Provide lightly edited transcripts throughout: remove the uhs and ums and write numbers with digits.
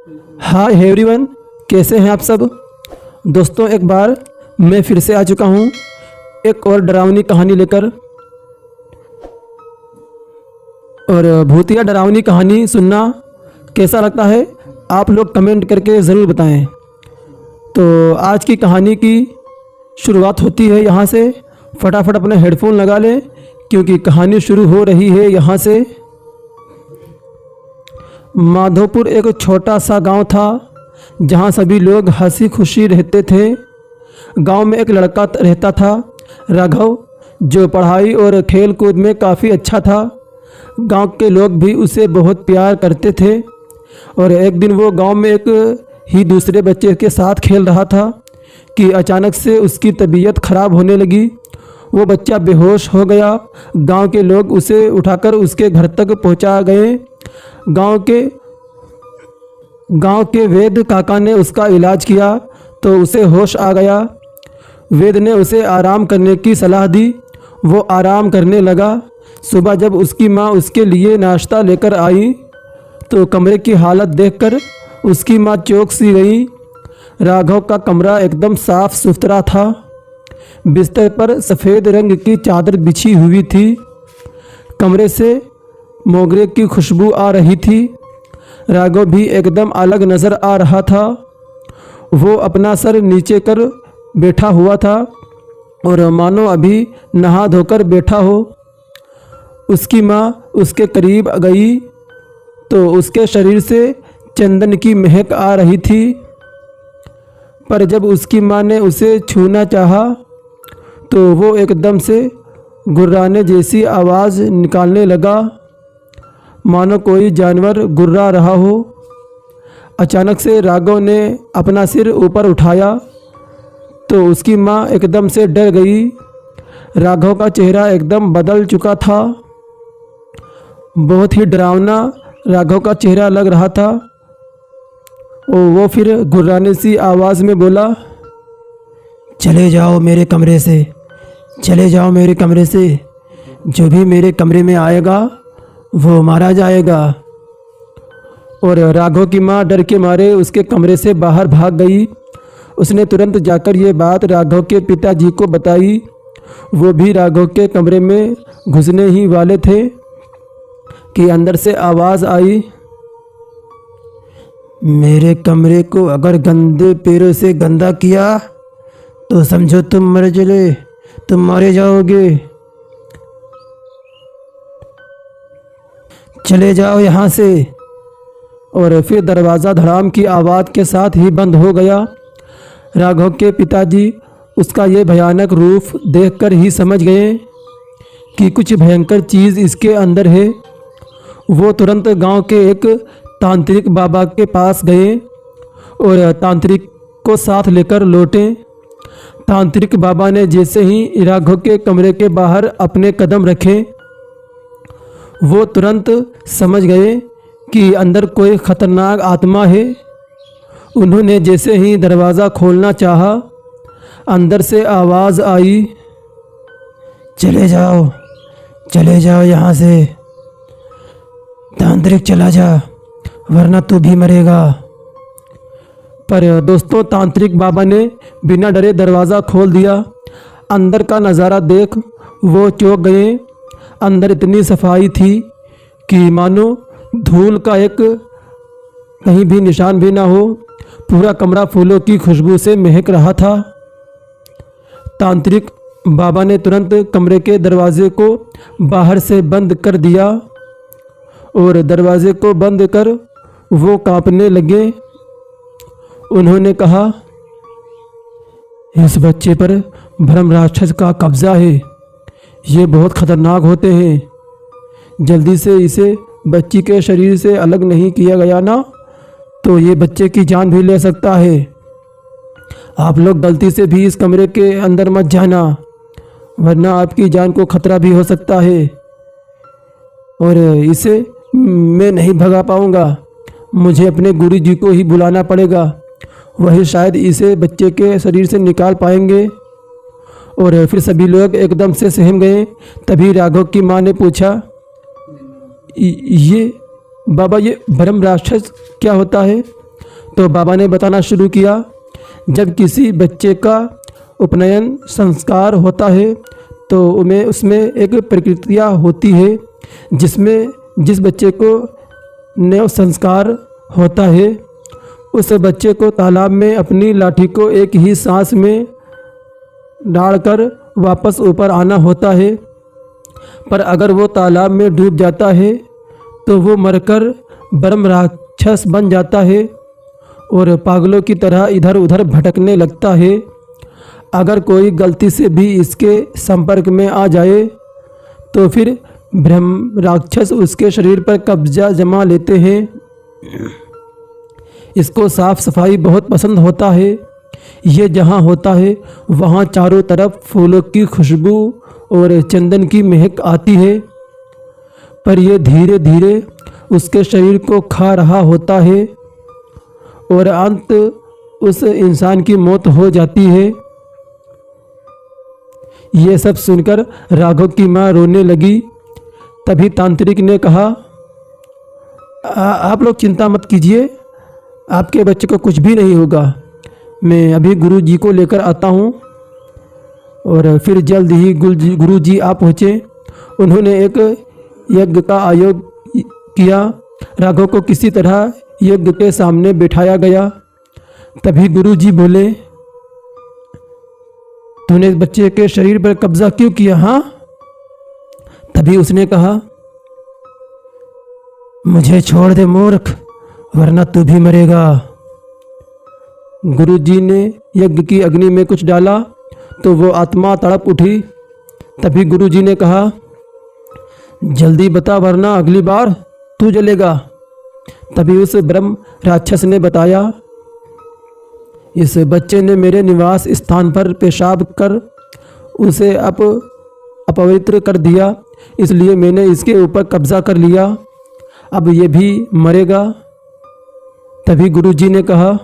Hi everyone, कैसे हैं आप सब। दोस्तों, एक बार मैं फिर से आ चुका हूं एक और डरावनी कहानी लेकर। और भूतिया डरावनी कहानी सुनना कैसा लगता है आप लोग कमेंट करके ज़रूर बताएं। तो आज की कहानी की शुरुआत होती है यहाँ से। फटाफट अपने हेडफोन लगा लें क्योंकि कहानी शुरू हो रही है यहाँ से। माधोपुर एक छोटा सा गांव था जहां सभी लोग हंसी खुशी रहते थे। गांव में एक लड़का रहता था, राघव, जो पढ़ाई और खेल कूद में काफ़ी अच्छा था। गांव के लोग भी उसे बहुत प्यार करते थे। और एक दिन वो गांव में एक ही दूसरे बच्चे के साथ खेल रहा था कि अचानक से उसकी तबीयत खराब होने लगी। वो बच्चा बेहोश हो गया। गांव के लोग उसे उठाकर उसके घर तक पहुंचा गए। गांव के वैद्य काका ने उसका इलाज किया तो उसे होश आ गया। वैद्य ने उसे आराम करने की सलाह दी। वो आराम करने लगा। सुबह जब उसकी माँ उसके लिए नाश्ता लेकर आई तो कमरे की हालत देखकर उसकी माँ चौंक सी गई। राघव का कमरा एकदम साफ सुथरा था। बिस्तर पर सफ़ेद रंग की चादर बिछी हुई थी। कमरे से मोगरे की खुशबू आ रही थी। राघव भी एकदम अलग नज़र आ रहा था। वो अपना सर नीचे कर बैठा हुआ था और मानो अभी नहा धोकर बैठा हो। उसकी माँ उसके करीब गई तो उसके शरीर से चंदन की महक आ रही थी। पर जब उसकी माँ ने उसे छूना चाहा तो वो एकदम से गुर्राने जैसी आवाज़ निकालने लगा, मानो कोई जानवर गुर्रा रहा हो। अचानक से राघव ने अपना सिर ऊपर उठाया तो उसकी माँ एकदम से डर गई। राघव का चेहरा एकदम बदल चुका था। बहुत ही डरावना राघव का चेहरा लग रहा था। और वो फिर गुर्राने सी आवाज़ में बोला, चले जाओ मेरे कमरे से, चले जाओ मेरे कमरे से। जो भी मेरे कमरे में आएगा वो मारा जाएगा। और राघव की माँ डर के मारे उसके कमरे से बाहर भाग गई। उसने तुरंत जाकर ये बात राघव के पिताजी को बताई। वो भी राघव के कमरे में घुसने ही वाले थे कि अंदर से आवाज़ आई, मेरे कमरे को अगर गंदे पैरों से गंदा किया तो समझो तुम मारे जाओगे। चले जाओ यहाँ से। और फिर दरवाज़ा धड़ाम की आवाज़ के साथ ही बंद हो गया। राघव के पिताजी उसका ये भयानक रूप देखकर ही समझ गए कि कुछ भयंकर चीज़ इसके अंदर है। वो तुरंत गांव के एक तांत्रिक बाबा के पास गए और तांत्रिक को साथ लेकर लौटे। तांत्रिक बाबा ने जैसे ही राघव के कमरे के बाहर अपने कदम रखे, वो तुरंत समझ गए कि अंदर कोई ख़तरनाक आत्मा है। उन्होंने जैसे ही दरवाज़ा खोलना चाहा, अंदर से आवाज़ आई, चले जाओ यहाँ से। तांत्रिक चला जा वरना तू भी मरेगा। पर दोस्तों, तांत्रिक बाबा ने बिना डरे दरवाज़ा खोल दिया। अंदर का नज़ारा देख वो चौंक गए। अंदर इतनी सफाई थी कि मानो धूल का एक कहीं भी निशान भी ना हो। पूरा कमरा फूलों की खुशबू से महक रहा था। तांत्रिक बाबा ने तुरंत कमरे के दरवाजे को बाहर से बंद कर दिया और दरवाजे को बंद कर वो कांपने लगे। उन्होंने कहा, इस बच्चे पर भ्रम राक्षस का कब्जा है। ये बहुत ख़तरनाक होते हैं। जल्दी से इसे बच्ची के शरीर से अलग नहीं किया गया ना तो ये बच्चे की जान भी ले सकता है। आप लोग गलती से भी इस कमरे के अंदर मत जाना वरना आपकी जान को खतरा भी हो सकता है। और इसे मैं नहीं भगा पाऊँगा। मुझे अपने गुरुजी को ही बुलाना पड़ेगा। वही शायद इसे बच्चे के शरीर से निकाल पाएंगे। और फिर सभी लोग एकदम से सहम गए। तभी राघव की माँ ने पूछा, ये बाबा, ये भ्रम राक्षस क्या होता है? तो बाबा ने बताना शुरू किया, जब किसी बच्चे का उपनयन संस्कार होता है तो उसमें एक प्रक्रिया होती है जिसमें जिस बच्चे को नव संस्कार होता है उस बच्चे को तालाब में अपनी लाठी को एक ही सांस में डालकर वापस ऊपर आना होता है। पर अगर वो तालाब में डूब जाता है तो वो मरकर ब्रह्म राक्षस बन जाता है और पागलों की तरह इधर उधर भटकने लगता है। अगर कोई गलती से भी इसके संपर्क में आ जाए तो फिर ब्रह्म राक्षस उसके शरीर पर कब्जा जमा लेते हैं। इसको साफ सफाई बहुत पसंद होता है। ये जहाँ होता है वहाँ चारों तरफ फूलों की खुशबू और चंदन की महक आती है। पर यह धीरे धीरे उसके शरीर को खा रहा होता है और अंत उस इंसान की मौत हो जाती है। ये सब सुनकर राघव की माँ रोने लगी। तभी तांत्रिक ने कहा, आप लोग चिंता मत कीजिए, आपके बच्चे को कुछ भी नहीं होगा। मैं अभी गुरु जी को लेकर आता हूँ। और फिर जल्द ही गुरु जी आ पहुँचे। उन्होंने एक यज्ञ का आयोजन किया। राघव को किसी तरह यज्ञ के सामने बिठाया गया। तभी गुरु जी बोले, तूने इस बच्चे के शरीर पर कब्जा क्यों किया? हाँ। तभी उसने कहा, मुझे छोड़ दे मूर्ख, वरना तू भी मरेगा। गुरुजी ने यज्ञ की अग्नि में कुछ डाला तो वो आत्मा तड़प उठी। तभी गुरुजी ने कहा, जल्दी बता वरना अगली बार तू जलेगा। तभी उस ब्रह्म राक्षस ने बताया, इस बच्चे ने मेरे निवास स्थान पर पेशाब कर उसे अपवित्र कर दिया, इसलिए मैंने इसके ऊपर कब्जा कर लिया। अब ये भी मरेगा। तभी गुरुजी ने कहा,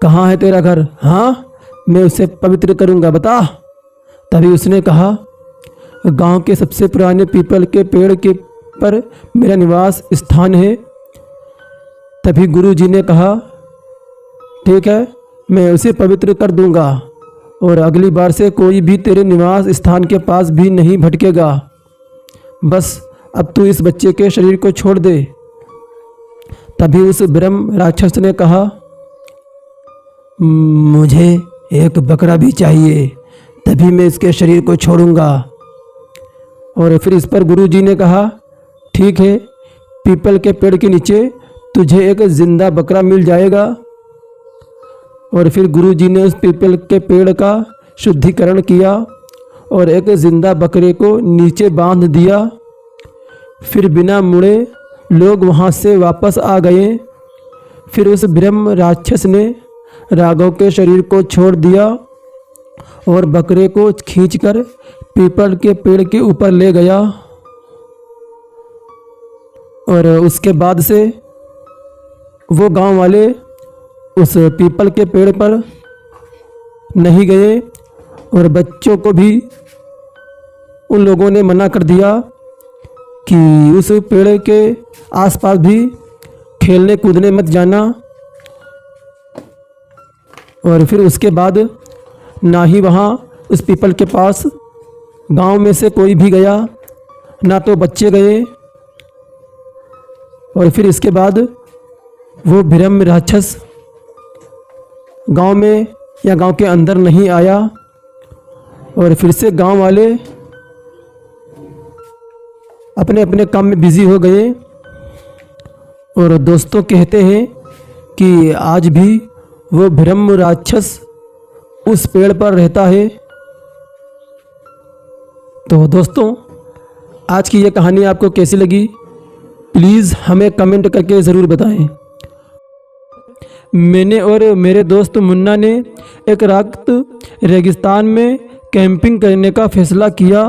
कहाँ है तेरा घर? हाँ, मैं उसे पवित्र करूँगा, बता। तभी उसने कहा, गांव के सबसे पुराने पीपल के पेड़ के पर मेरा निवास स्थान है। तभी गुरुजी ने कहा, ठीक है, मैं उसे पवित्र कर दूंगा और अगली बार से कोई भी तेरे निवास स्थान के पास भी नहीं भटकेगा। बस अब तू इस बच्चे के शरीर को छोड़ दे। तभी उस ब्रह्म राक्षस ने कहा, मुझे एक बकरा भी चाहिए, तभी मैं इसके शरीर को छोड़ूंगा। और फिर इस पर गुरुजी ने कहा, ठीक है, पीपल के पेड़ के नीचे तुझे एक जिंदा बकरा मिल जाएगा। और फिर गुरुजी ने उस पीपल के पेड़ का शुद्धिकरण किया और एक जिंदा बकरे को नीचे बांध दिया। फिर बिना मुड़े लोग वहाँ से वापस आ गए। फिर उस ब्रह्म राक्षस ने राघव के शरीर को छोड़ दिया और बकरे को खींचकर पीपल के पेड़ के ऊपर ले गया। और उसके बाद से वो गांव वाले उस पीपल के पेड़ पर नहीं गए और बच्चों को भी उन लोगों ने मना कर दिया कि उस पेड़ के आसपास भी खेलने कूदने मत जाना। और फिर उसके बाद ना ही वहाँ उस पीपल के पास गांव में से कोई भी गया, ना तो बच्चे गए। और फिर इसके बाद वो ब्रह्म राक्षस गांव में या गांव के अंदर नहीं आया। और फिर से गांव वाले अपने अपने काम में बिजी हो गए। और दोस्तों कहते हैं कि आज भी वो ब्रह्म राक्षस उस पेड़ पर रहता है। तो दोस्तों, आज की ये कहानी आपको कैसी लगी, प्लीज़ हमें कमेंट करके ज़रूर बताएं। मैंने और मेरे दोस्त मुन्ना ने एक रात रेगिस्तान में कैंपिंग करने का फैसला किया।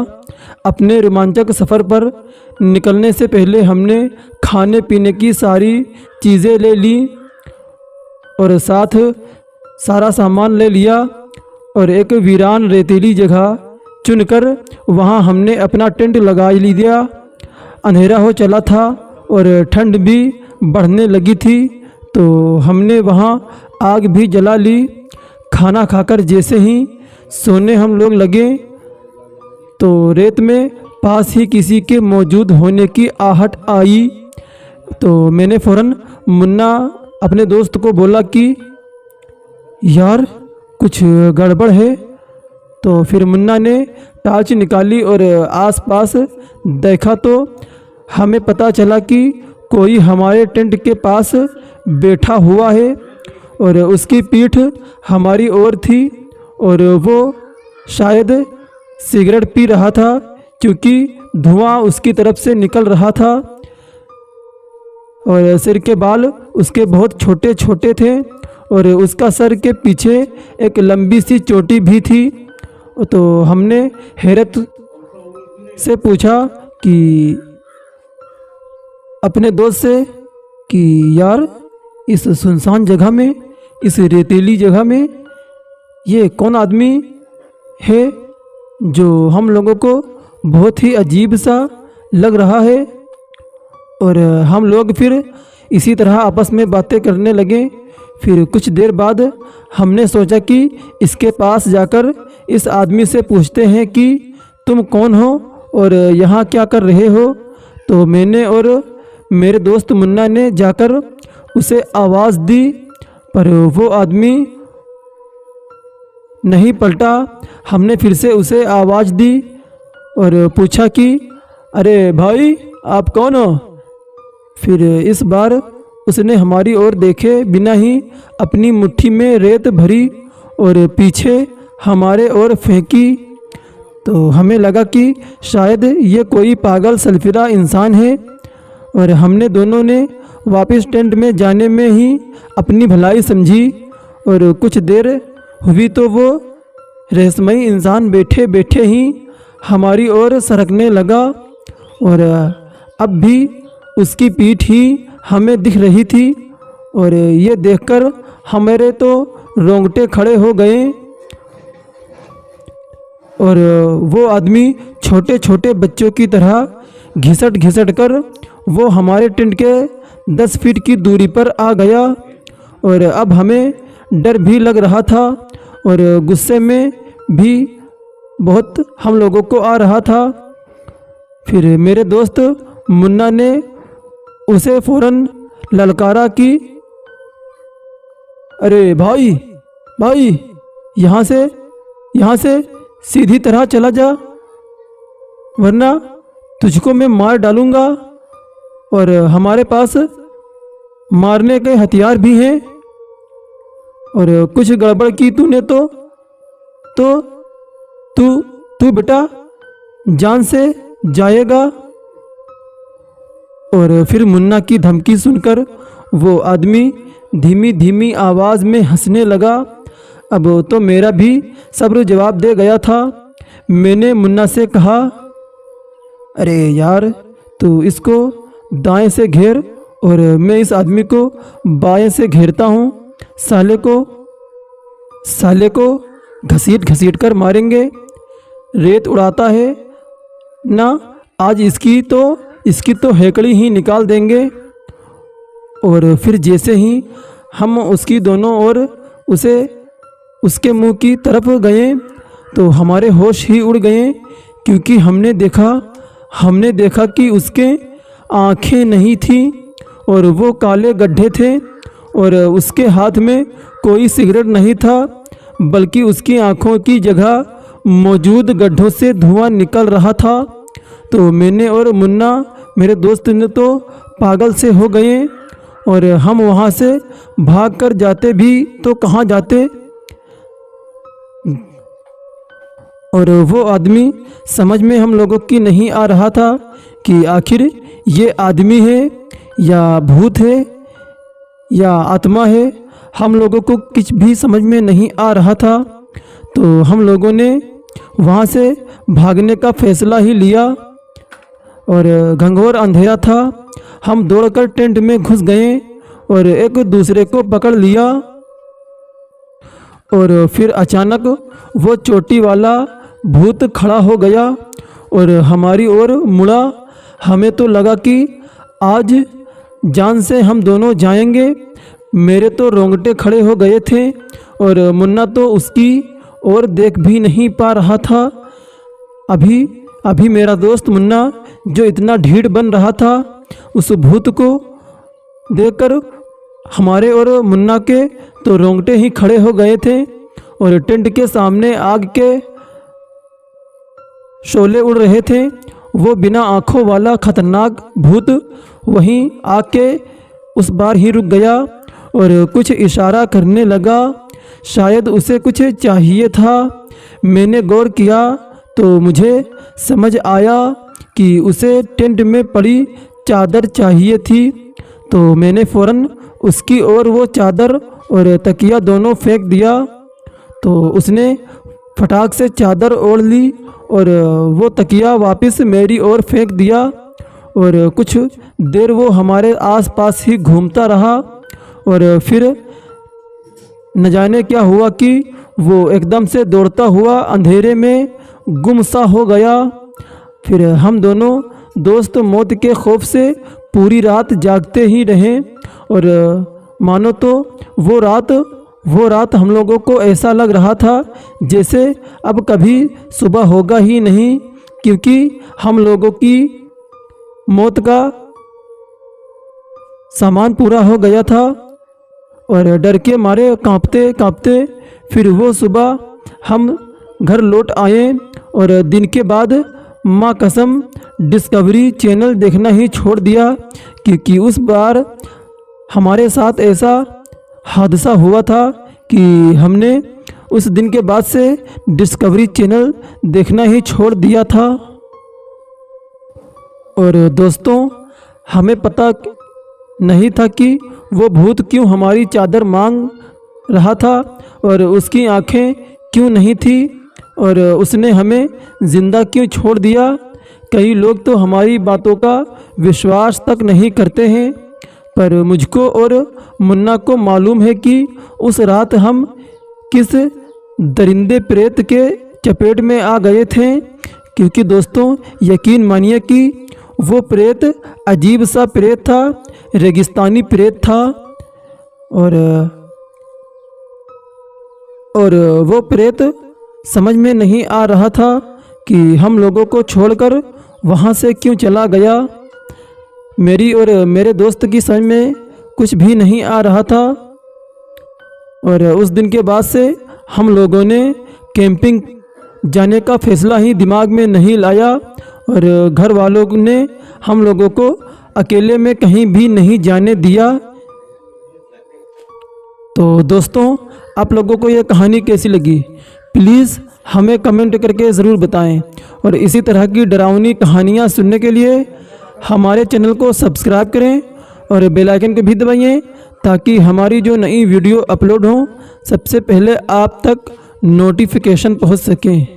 अपने रोमांचक सफ़र पर निकलने से पहले हमने खाने पीने की सारी चीज़ें ले ली और साथ सारा सामान ले लिया और एक वीरान रेतीली जगह चुनकर वहां हमने अपना टेंट लगा लिया। अंधेरा हो चला था और ठंड भी बढ़ने लगी थी, तो हमने वहाँ आग भी जला ली। खाना खाकर जैसे ही सोने हम लोग लगे तो रेत में पास ही किसी के मौजूद होने की आहट आई। तो मैंने फ़ौरन मुन्ना अपने दोस्त को बोला कि यार कुछ गड़बड़ है। तो फिर मुन्ना ने टॉर्च निकाली और आसपास देखा तो हमें पता चला कि कोई हमारे टेंट के पास बैठा हुआ है और उसकी पीठ हमारी ओर थी और वो शायद सिगरेट पी रहा था क्योंकि धुआं उसकी तरफ से निकल रहा था और सिर के बाल उसके बहुत छोटे छोटे थे और उसका सर के पीछे एक लंबी सी चोटी भी थी। तो हमने हैरत से पूछा कि अपने दोस्त से कि यार इस सुनसान जगह में, इस रेतीली जगह में ये कौन आदमी है जो हम लोगों को बहुत ही अजीब सा लग रहा है। और हम लोग फिर इसी तरह आपस में बातें करने लगे। फिर कुछ देर बाद हमने सोचा कि इसके पास जाकर इस आदमी से पूछते हैं कि तुम कौन हो और यहाँ क्या कर रहे हो। तो मैंने और मेरे दोस्त मुन्ना ने जाकर उसे आवाज़ दी पर वो आदमी नहीं पलटा। हमने फिर से उसे आवाज़ दी और पूछा कि अरे भाई आप कौन हो। फिर इस बार उसने हमारी ओर देखे बिना ही अपनी मुट्ठी में रेत भरी और पीछे हमारे ओर फेंकी। तो हमें लगा कि शायद ये कोई पागल सल्फिरा इंसान है और हमने दोनों ने वापस टेंट में जाने में ही अपनी भलाई समझी। और कुछ देर हुई तो वो रहस्यमयी इंसान बैठे बैठे ही हमारी ओर सरकने लगा और अब भी उसकी पीठ ही हमें दिख रही थी। और ये देखकर हमारे तो रोंगटे खड़े हो गए। और वो आदमी छोटे छोटे बच्चों की तरह घिसट घिसट कर वो हमारे टेंट के 10 फीट की दूरी पर आ गया। और अब हमें डर भी लग रहा था और गुस्से में भी बहुत हम लोगों को आ रहा था। फिर मेरे दोस्त मुन्ना ने उसे फ़ौरन ललकारा कि अरे भाई भाई यहाँ से सीधी तरह चला जा वरना तुझको मैं मार डालूँगा। और हमारे पास मारने के हथियार भी हैं और कुछ गड़बड़ की तूने तो तू बेटा जान से जाएगा। और फिर मुन्ना की धमकी सुनकर वो आदमी धीमी धीमी आवाज़ में हंसने लगा। अब तो मेरा भी सब्र जवाब दे गया था। मैंने मुन्ना से कहा अरे यार तू इसको दाएं से घेर और मैं इस आदमी को बाएं से घेरता हूँ। साले को घसीट घसीट कर मारेंगे। रेत उड़ाता है ना, आज इसकी तो हेकड़ी ही निकाल देंगे। और फिर जैसे ही हम उसकी दोनों ओर उसके मुंह की तरफ गए तो हमारे होश ही उड़ गए क्योंकि हमने देखा कि उसके आँखें नहीं थी और वो काले गड्ढे थे और उसके हाथ में कोई सिगरेट नहीं था बल्कि उसकी आँखों की जगह मौजूद गड्ढों से धुआं निकल रहा था। तो मैंने और मुन्ना मेरे दोस्त ने तो पागल से हो गए और हम वहाँ से भाग कर जाते भी तो कहाँ जाते। और वो आदमी समझ में हम लोगों की नहीं आ रहा था कि आखिर ये आदमी है या भूत है या आत्मा है। हम लोगों को कुछ भी समझ में नहीं आ रहा था। तो हम लोगों ने वहाँ से भागने का फैसला ही लिया और घंघोर अंधेरा था। हम दौड़कर टेंट में घुस गए और एक दूसरे को पकड़ लिया। और फिर अचानक वो चोटी वाला भूत खड़ा हो गया और हमारी ओर मुड़ा। हमें तो लगा कि आज जान से हम दोनों जाएंगे। मेरे तो रोंगटे खड़े हो गए थे और मुन्ना तो उसकी ओर देख भी नहीं पा रहा था। अभी अभी मेरा दोस्त मुन्ना जो इतना ढीठ बन रहा था, उस भूत को देखकर हमारे और मुन्ना के तो रोंगटे ही खड़े हो गए थे और टेंट के सामने आग के शोले उड़ रहे थे। वो बिना आँखों वाला खतरनाक भूत वहीं आके उस बार ही रुक गया और कुछ इशारा करने लगा। शायद उसे कुछ चाहिए था। मैंने गौर किया तो मुझे समझ आया कि उसे टेंट में पड़ी चादर चाहिए थी। तो मैंने फ़ौरन उसकी ओर वो चादर और तकिया दोनों फेंक दिया। तो उसने फटाक से चादर ओढ़ ली और वो तकिया वापस मेरी ओर फेंक दिया और कुछ देर वो हमारे आसपास ही घूमता रहा और फिर न जाने क्या हुआ कि वो एकदम से दौड़ता हुआ अंधेरे में गुम सा हो गया। फिर हम दोनों दोस्त मौत के खौफ से पूरी रात जागते ही रहे और मानो तो वो रात हम लोगों को ऐसा लग रहा था जैसे अब कभी सुबह होगा ही नहीं, क्योंकि हम लोगों की मौत का सामान पूरा हो गया था और डर के मारे कांपते कांपते फिर वो सुबह हम घर लौट आए और दिन के बाद माँ कसम डिस्कवरी चैनल देखना ही छोड़ दिया, क्योंकि उस बार हमारे साथ ऐसा हादसा हुआ था कि हमने उस दिन के बाद से डिस्कवरी चैनल देखना ही छोड़ दिया था। और दोस्तों, हमें पता नहीं था कि वो भूत क्यों हमारी चादर मांग रहा था और उसकी आंखें क्यों नहीं थी और उसने हमें ज़िंदा क्यों छोड़ दिया। कई लोग तो हमारी बातों का विश्वास तक नहीं करते हैं, पर मुझको और मुन्ना को मालूम है कि उस रात हम किस दरिंदे प्रेत के चपेट में आ गए थे। क्योंकि दोस्तों, यकीन मानिए कि वो प्रेत अजीब सा प्रेत था, रेगिस्तानी प्रेत था और वो प्रेत समझ में नहीं आ रहा था कि हम लोगों को छोड़कर वहाँ से क्यों चला गया। मेरी और मेरे दोस्त की समझ में कुछ भी नहीं आ रहा था और उस दिन के बाद से हम लोगों ने कैंपिंग जाने का फैसला ही दिमाग में नहीं लाया और घर वालों ने हम लोगों को अकेले में कहीं भी नहीं जाने दिया। तो दोस्तों, आप लोगों को ये कहानी कैसी लगी प्लीज़ हमें कमेंट करके ज़रूर बताएं और इसी तरह की डरावनी कहानियाँ सुनने के लिए हमारे चैनल को सब्सक्राइब करें और बेल आइकन को भी दबाइए ताकि हमारी जो नई वीडियो अपलोड हो सबसे पहले आप तक नोटिफिकेशन पहुंच सके।